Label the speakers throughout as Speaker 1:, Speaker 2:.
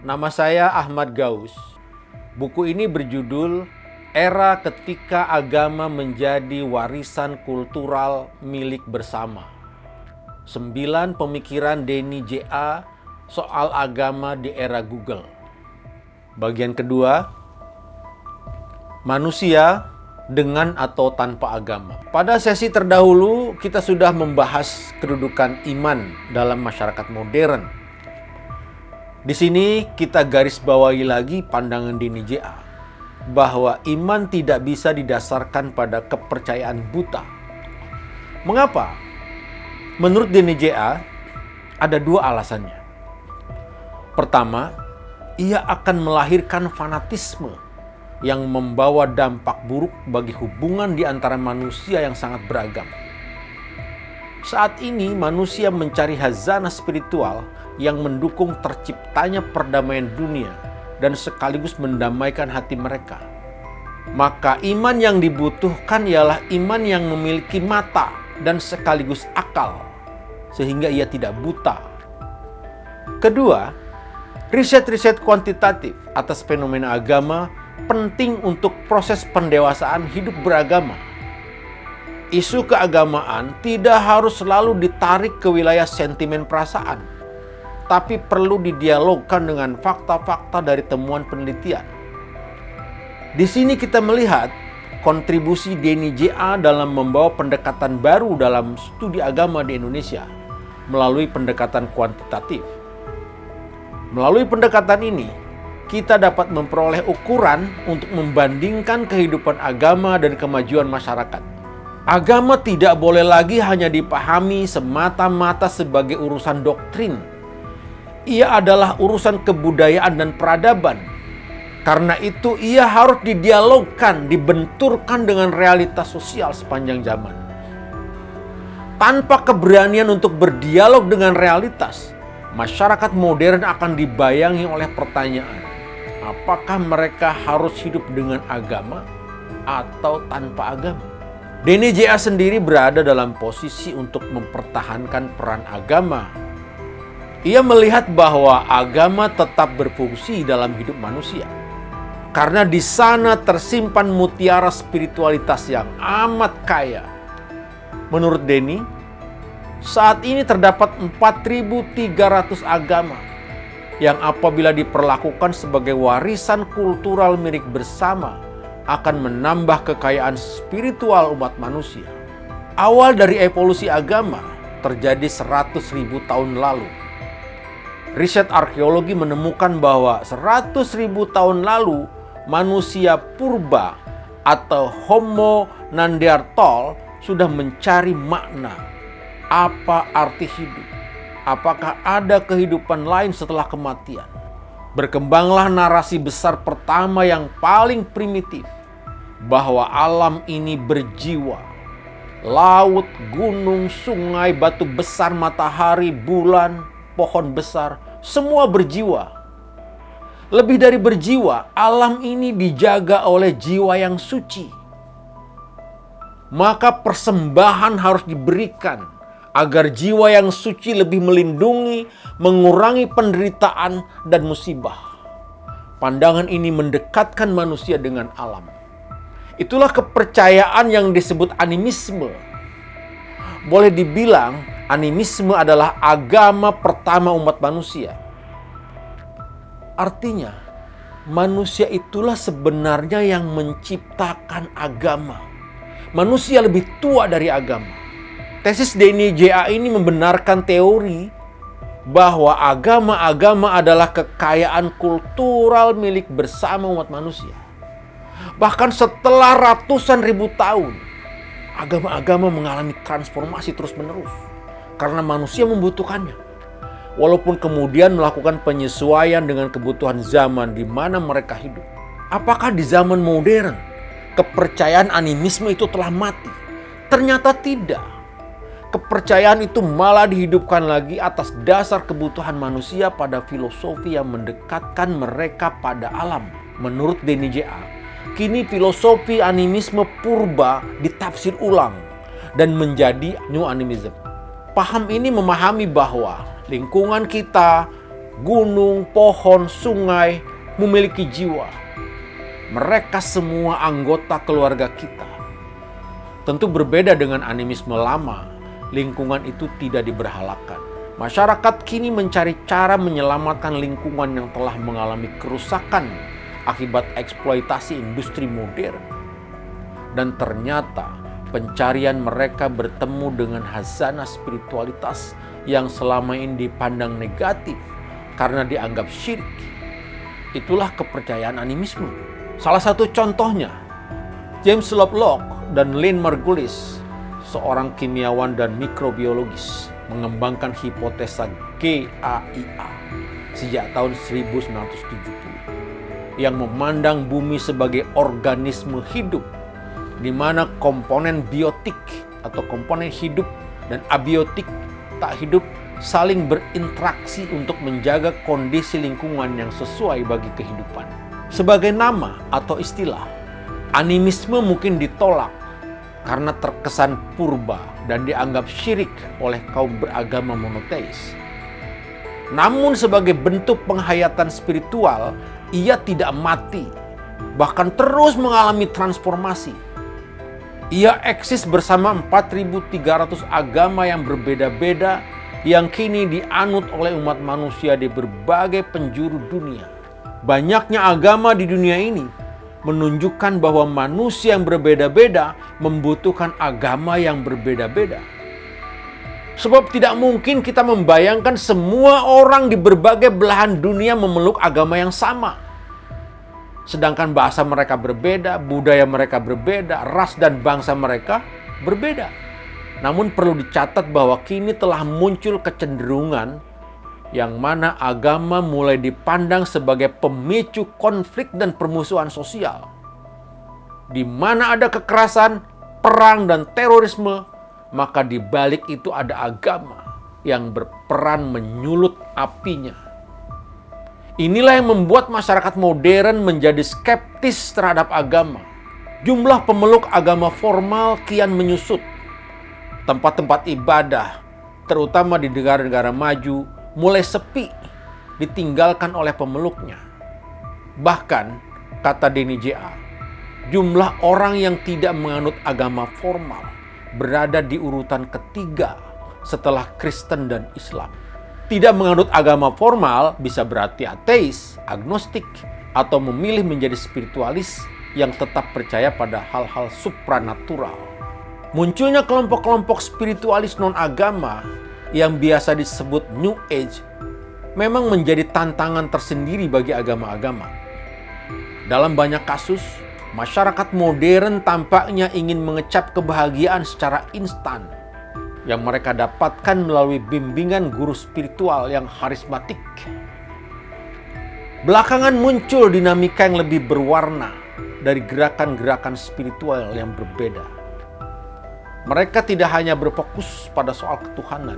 Speaker 1: Nama saya Ahmad Gaus. Buku ini berjudul Era Ketika Agama Menjadi Warisan Kultural Milik Bersama. 9 pemikiran Denny J.A. soal agama di era Google. Bagian kedua, manusia dengan atau tanpa agama. Pada sesi terdahulu, kita sudah membahas kedudukan iman dalam masyarakat modern. Di sini kita garis bawahi lagi pandangan Denny J.A. bahwa iman tidak bisa didasarkan pada kepercayaan buta. Mengapa? Menurut Denny J.A. ada 2 alasannya. Pertama, ia akan melahirkan fanatisme yang membawa dampak buruk bagi hubungan di antara manusia yang sangat beragam. Saat ini manusia mencari hazanah spiritual yang mendukung terciptanya perdamaian dunia dan sekaligus mendamaikan hati mereka. Maka iman yang dibutuhkan ialah iman yang memiliki mata dan sekaligus akal, sehingga ia tidak buta. Kedua, riset-riset kuantitatif atas fenomena agama penting untuk proses pendewasaan hidup beragama. Isu keagamaan tidak harus selalu ditarik ke wilayah sentimen perasaan, tapi perlu didialogkan dengan fakta-fakta dari temuan penelitian. Di sini kita melihat kontribusi Denny J.A. dalam membawa pendekatan baru dalam studi agama di Indonesia melalui pendekatan kuantitatif. Melalui pendekatan ini, kita dapat memperoleh ukuran untuk membandingkan kehidupan agama dan kemajuan masyarakat. Agama tidak boleh lagi hanya dipahami semata-mata sebagai urusan doktrin. Ia adalah urusan kebudayaan dan peradaban. Karena itu ia harus didialogkan, dibenturkan dengan realitas sosial sepanjang zaman. Tanpa keberanian untuk berdialog dengan realitas, masyarakat modern akan dibayangi oleh pertanyaan, apakah mereka harus hidup dengan agama atau tanpa agama? Denny J.A. sendiri berada dalam posisi untuk mempertahankan peran agama. Ia melihat bahwa agama tetap berfungsi dalam hidup manusia. Karena di sana tersimpan mutiara spiritualitas yang amat kaya. Menurut Denny, saat ini terdapat 4.300 agama yang apabila diperlakukan sebagai warisan kultural milik bersama akan menambah kekayaan spiritual umat manusia. Awal dari evolusi agama terjadi 100.000 tahun lalu. Riset arkeologi menemukan bahwa 100.000 tahun lalu manusia purba atau Homo neanderthal sudah mencari makna. Apa arti hidup? Apakah ada kehidupan lain setelah kematian? Berkembanglah narasi besar pertama yang paling primitif, bahwa alam ini berjiwa. Laut, gunung, sungai, batu besar, matahari, bulan, pohon besar, semua berjiwa. Lebih dari berjiwa, alam ini dijaga oleh jiwa yang suci. Maka persembahan harus diberikan agar jiwa yang suci lebih melindungi, mengurangi penderitaan dan musibah. Pandangan ini mendekatkan manusia dengan alam. Itulah kepercayaan yang disebut animisme. Boleh dibilang, animisme adalah agama pertama umat manusia. Artinya, manusia itulah sebenarnya yang menciptakan agama. Manusia lebih tua dari agama. Tesis Denny J.A. ini membenarkan teori bahwa agama-agama adalah kekayaan kultural milik bersama umat manusia. Bahkan setelah ratusan ribu tahun, agama-agama mengalami transformasi terus-menerus karena manusia membutuhkannya. Walaupun kemudian melakukan penyesuaian dengan kebutuhan zaman di mana mereka hidup. Apakah di zaman modern kepercayaan animisme itu telah mati? Ternyata tidak. Kepercayaan itu malah dihidupkan lagi atas dasar kebutuhan manusia pada filosofi yang mendekatkan mereka pada alam. Menurut Denny J.A., kini filosofi animisme purba ditafsir ulang dan menjadi New Animism. Paham ini memahami bahwa lingkungan kita, gunung, pohon, sungai memiliki jiwa. Mereka semua anggota keluarga kita. Tentu berbeda dengan animisme lama, lingkungan itu tidak diberhalakan. Masyarakat kini mencari cara menyelamatkan lingkungan yang telah mengalami kerusakan akibat eksploitasi industri modern. Dan ternyata pencarian mereka bertemu dengan hazanah spiritualitas yang selama ini dipandang negatif karena dianggap syirik. Itulah kepercayaan animisme. Salah satu contohnya, James Lovelock dan Lynn Margulis, seorang kimiawan dan mikrobiologis, mengembangkan hipotesa GAIA sejak tahun 1970 yang memandang bumi sebagai organisme hidup di mana komponen biotik atau komponen hidup dan abiotik tak hidup saling berinteraksi untuk menjaga kondisi lingkungan yang sesuai bagi kehidupan. Sebagai nama atau istilah, animisme mungkin ditolak karena terkesan purba dan dianggap syirik oleh kaum beragama monoteis. Namun sebagai bentuk penghayatan spiritual, ia tidak mati, bahkan terus mengalami transformasi. Ia eksis bersama 4.300 agama yang berbeda-beda yang kini dianut oleh umat manusia di berbagai penjuru dunia. Banyaknya agama di dunia ini menunjukkan bahwa manusia yang berbeda-beda membutuhkan agama yang berbeda-beda. Sebab tidak mungkin kita membayangkan semua orang di berbagai belahan dunia memeluk agama yang sama. Sedangkan bahasa mereka berbeda, budaya mereka berbeda, ras dan bangsa mereka berbeda. Namun perlu dicatat bahwa kini telah muncul kecenderungan yang mana agama mulai dipandang sebagai pemicu konflik dan permusuhan sosial. Di mana ada kekerasan, perang, dan terorisme, maka di balik itu ada agama yang berperan menyulut apinya. Inilah yang membuat masyarakat modern menjadi skeptis terhadap agama. Jumlah pemeluk agama formal kian menyusut. Tempat-tempat ibadah, terutama di negara-negara maju, mulai sepi, ditinggalkan oleh pemeluknya. Bahkan, kata Denny J.A., jumlah orang yang tidak menganut agama formal berada di urutan ketiga setelah Kristen dan Islam. Tidak menganut agama formal bisa berarti ateis, agnostik, atau memilih menjadi spiritualis yang tetap percaya pada hal-hal supranatural. Munculnya kelompok-kelompok spiritualis non-agama yang biasa disebut New Age memang menjadi tantangan tersendiri bagi agama-agama. Dalam banyak kasus, masyarakat modern tampaknya ingin mengecap kebahagiaan secara instan yang mereka dapatkan melalui bimbingan guru spiritual yang karismatik. Belakangan muncul dinamika yang lebih berwarna dari gerakan-gerakan spiritual yang berbeda. Mereka tidak hanya berfokus pada soal ketuhanan,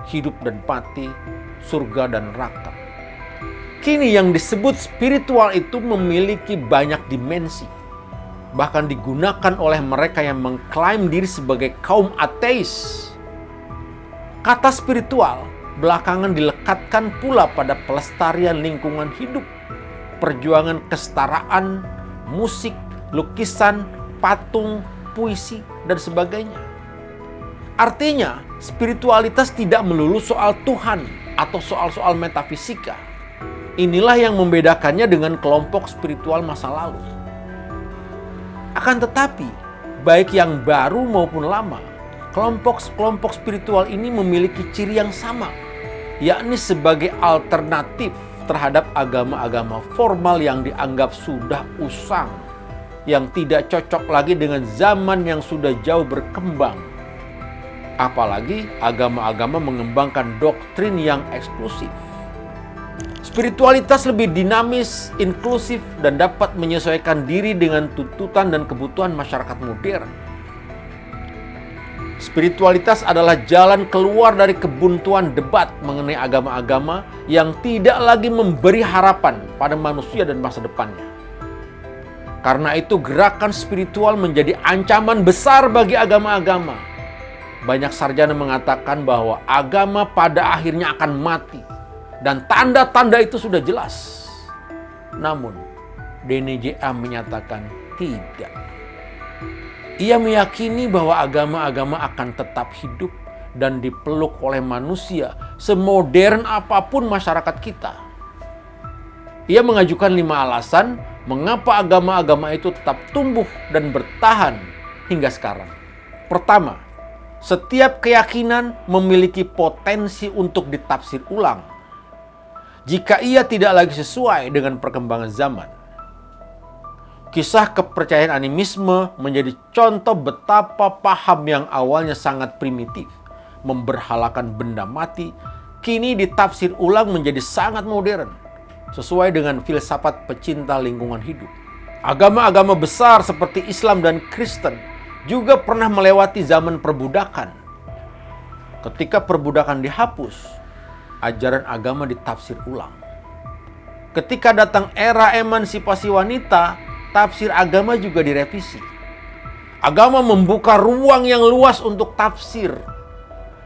Speaker 1: hidup dan mati, surga dan neraka. Kini yang disebut spiritual itu memiliki banyak dimensi. Bahkan digunakan oleh mereka yang mengklaim diri sebagai kaum ateis. Kata spiritual belakangan dilekatkan pula pada pelestarian lingkungan hidup, perjuangan kesetaraan, musik, lukisan, patung, puisi, dan sebagainya. Artinya, spiritualitas tidak melulu soal Tuhan atau soal-soal metafisika. Inilah yang membedakannya dengan kelompok spiritual masa lalu. Akan tetapi, baik yang baru maupun lama, kelompok-kelompok spiritual ini memiliki ciri yang sama, yakni sebagai alternatif terhadap agama-agama formal yang dianggap sudah usang, yang tidak cocok lagi dengan zaman yang sudah jauh berkembang. Apalagi agama-agama mengembangkan doktrin yang eksklusif. Spiritualitas lebih dinamis, inklusif, dan dapat menyesuaikan diri dengan tuntutan dan kebutuhan masyarakat modern. Spiritualitas adalah jalan keluar dari kebuntuan debat mengenai agama-agama yang tidak lagi memberi harapan pada manusia dan masa depannya. Karena itu gerakan spiritual menjadi ancaman besar bagi agama-agama. Banyak sarjana mengatakan bahwa agama pada akhirnya akan mati dan tanda-tanda itu sudah jelas. Namun, DNJA menyatakan tidak. Ia meyakini bahwa agama-agama akan tetap hidup dan dipeluk oleh manusia semodern apapun masyarakat kita. Ia mengajukan 5 alasan mengapa agama-agama itu tetap tumbuh dan bertahan hingga sekarang. Pertama, setiap keyakinan memiliki potensi untuk ditafsir ulang jika ia tidak lagi sesuai dengan perkembangan zaman. Kisah kepercayaan animisme menjadi contoh betapa paham yang awalnya sangat primitif, memberhalakan benda mati, kini ditafsir ulang menjadi sangat modern, sesuai dengan filsafat pecinta lingkungan hidup. Agama-agama besar seperti Islam dan Kristen juga pernah melewati zaman perbudakan. Ketika perbudakan dihapus, ajaran agama ditafsir ulang. Ketika datang era emansipasi wanita, tafsir agama juga direvisi. Agama membuka ruang yang luas untuk tafsir.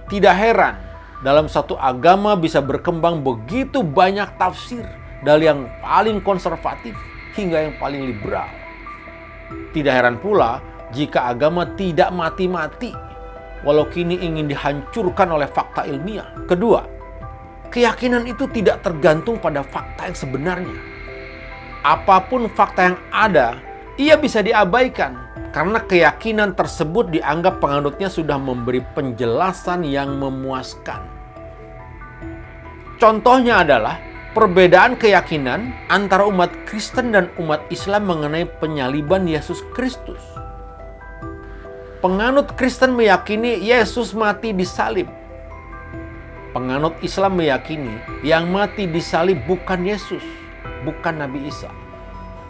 Speaker 1: Tidak heran, dalam satu agama bisa berkembang begitu banyak tafsir, dari yang paling konservatif hingga yang paling liberal. Tidak heran pula jika agama tidak mati-mati, walau kini ingin dihancurkan oleh fakta ilmiah. Kedua, keyakinan itu tidak tergantung pada fakta yang sebenarnya. Apapun fakta yang ada, ia bisa diabaikan karena keyakinan tersebut dianggap penganutnya sudah memberi penjelasan yang memuaskan. Contohnya adalah perbedaan keyakinan antara umat Kristen dan umat Islam mengenai penyaliban Yesus Kristus. Penganut Kristen meyakini Yesus mati di salib. Penganut Islam meyakini yang mati di salib bukan Yesus, bukan Nabi Isa.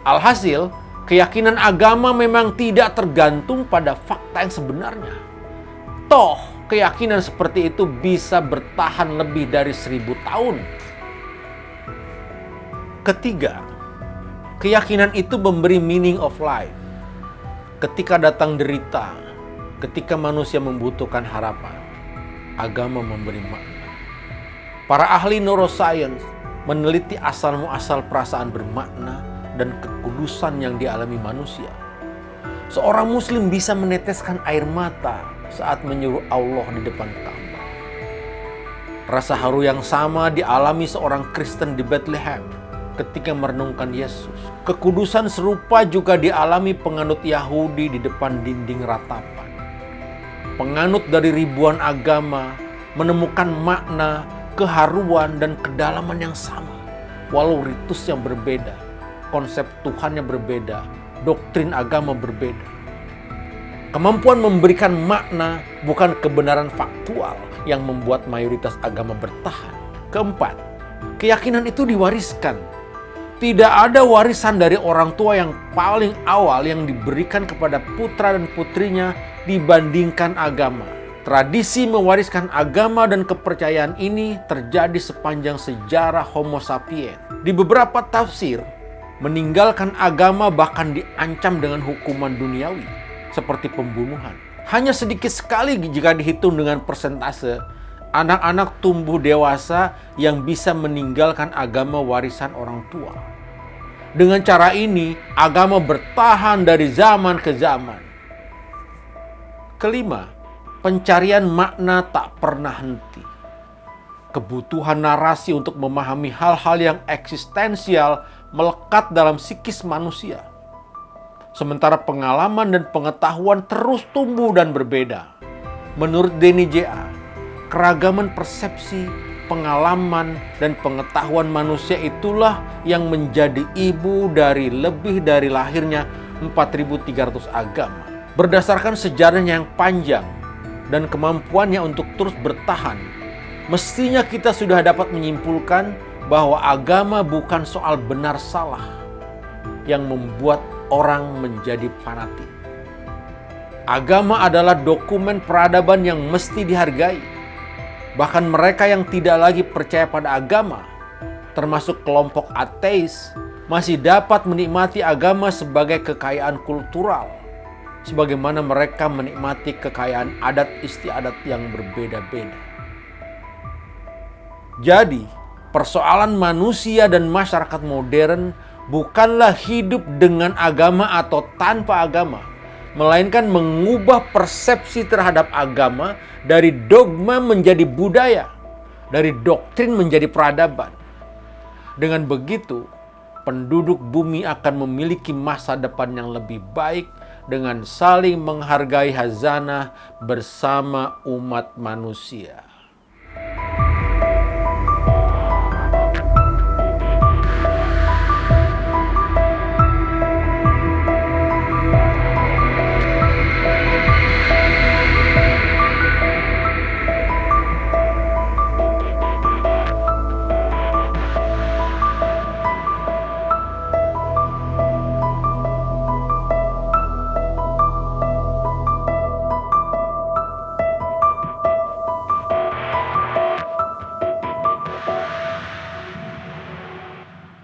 Speaker 1: Alhasil, keyakinan agama memang tidak tergantung pada fakta yang sebenarnya. Toh, keyakinan seperti itu bisa bertahan lebih dari 1000 tahun. Ketiga, keyakinan itu memberi meaning of life. Ketika datang derita, ketika manusia membutuhkan harapan, agama memberi makna. Para ahli neuroscience meneliti asal-muasal perasaan bermakna dan kekudusan yang dialami manusia. Seorang muslim bisa meneteskan air mata saat menyuruh Allah di depan Ka'bah. Rasa haru yang sama dialami seorang Kristen di Bethlehem ketika merenungkan Yesus. Kekudusan serupa juga dialami penganut Yahudi di depan dinding ratapan. Penganut dari ribuan agama menemukan makna, keharuan, dan kedalaman yang sama. Walau ritusnya berbeda, konsep Tuhannya berbeda, doktrin agama berbeda. Kemampuan memberikan makna bukan kebenaran faktual yang membuat mayoritas agama bertahan. Keempat, keyakinan itu diwariskan. Tidak ada warisan dari orang tua yang paling awal yang diberikan kepada putra dan putrinya dibandingkan agama. Tradisi mewariskan agama dan kepercayaan ini terjadi sepanjang sejarah Homo sapiens. Di beberapa tafsir, meninggalkan agama bahkan diancam dengan hukuman duniawi, seperti pembunuhan. Hanya sedikit sekali jika dihitung dengan persentase, anak-anak tumbuh dewasa yang bisa meninggalkan agama warisan orang tua. Dengan cara ini, agama bertahan dari zaman ke zaman. Kelima, pencarian makna tak pernah henti. Kebutuhan narasi untuk memahami hal-hal yang eksistensial melekat dalam psikis manusia. Sementara pengalaman dan pengetahuan terus tumbuh dan berbeda. Menurut DNJA, keragaman persepsi, pengalaman, dan pengetahuan manusia itulah yang menjadi ibu dari lebih dari lahirnya 4.300 agama. Berdasarkan sejarahnya yang panjang dan kemampuannya untuk terus bertahan, mestinya kita sudah dapat menyimpulkan bahwa agama bukan soal benar salah yang membuat orang menjadi fanatik. Agama adalah dokumen peradaban yang mesti dihargai. Bahkan mereka yang tidak lagi percaya pada agama, termasuk kelompok ateis, masih dapat menikmati agama sebagai kekayaan kultural, sebagaimana mereka menikmati kekayaan adat istiadat yang berbeda-beda. Jadi, persoalan manusia dan masyarakat modern bukanlah hidup dengan agama atau tanpa agama, melainkan mengubah persepsi terhadap agama dari dogma menjadi budaya, dari doktrin menjadi peradaban. Dengan begitu, penduduk bumi akan memiliki masa depan yang lebih baik dengan saling menghargai hazanah bersama umat manusia.